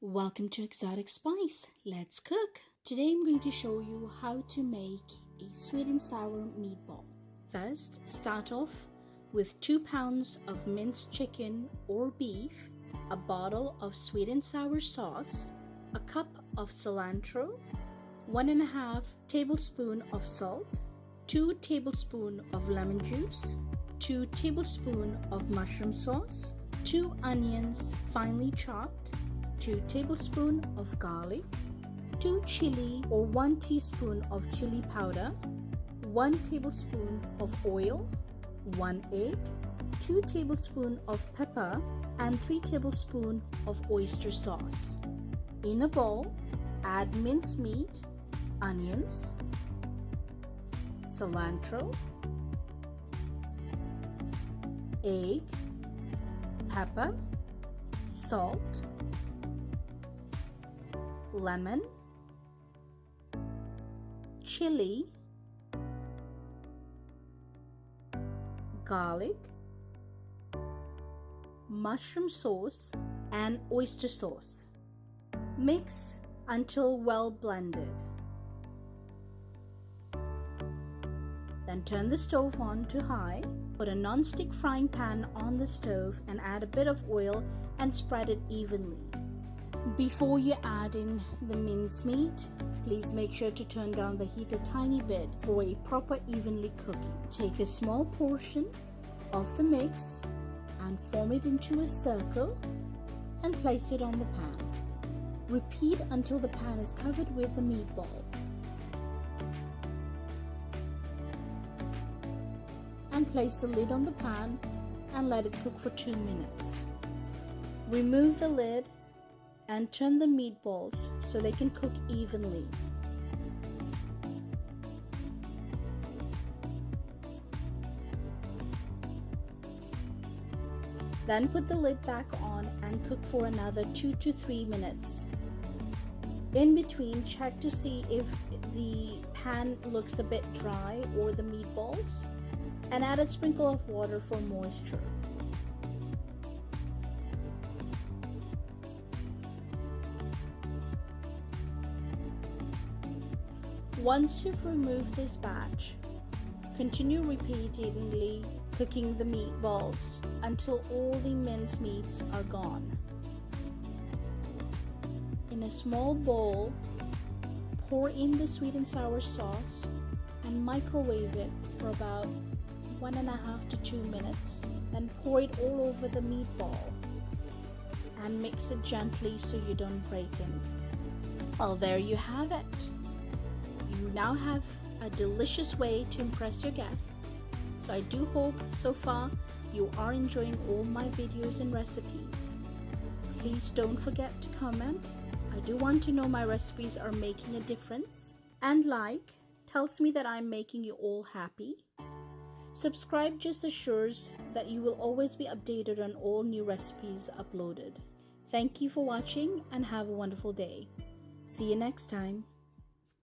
Welcome to Exotic Spice. Let's cook. Today I'm going to show you how to make a sweet and sour meatball. First, start off with 2 pounds of minced chicken or beef, a bottle of sweet and sour sauce, a cup of cilantro, 1.5 tablespoons of salt, 2 tablespoons of lemon juice, 2 tablespoons of mushroom sauce, 2 onions finely chopped, 2 tablespoons of garlic, 2 chili or 1 teaspoon of chili powder, 1 tablespoon of oil, 1 egg, 2 tablespoons of pepper, and 3 tablespoons of oyster sauce. In a bowl, add minced meat, onions, cilantro, egg, pepper, salt, lemon, chili, garlic, mushroom sauce, and oyster sauce. Mix until well blended. Then turn the stove on to high. Put a non-stick frying pan on the stove and add a bit of oil and spread it evenly. Before you add in the mincemeat, please make sure to turn down the heat a tiny bit for a proper evenly cooking. Take a small portion of the mix and form it into a circle and place it on the pan. Repeat until the pan is covered with a meatball. And place the lid on the pan and let it cook for 2 minutes. Remove the lid and turn the meatballs so they can cook evenly. Then put the lid back on and cook for another 2 to 3 minutes. In between, check to see if the pan looks a bit dry or the meatballs, and add a sprinkle of water for moisture. Once you've removed this batch, continue repeatedly cooking the meatballs until all the minced meats are gone. In a small bowl, pour in the sweet and sour sauce and microwave it for about 1.5 to 2 minutes. Then pour it all over the meatball and mix it gently so you don't break it. Well, there you have it. You now have a delicious way to impress your guests. So I do hope so far you are enjoying all my videos and recipes. Please don't forget to comment. I do want to know my recipes are making a difference. And like tells me that I'm making you all happy. Subscribe just assures that you will always be updated on all new recipes uploaded. Thank you for watching and have a wonderful day. See you next time.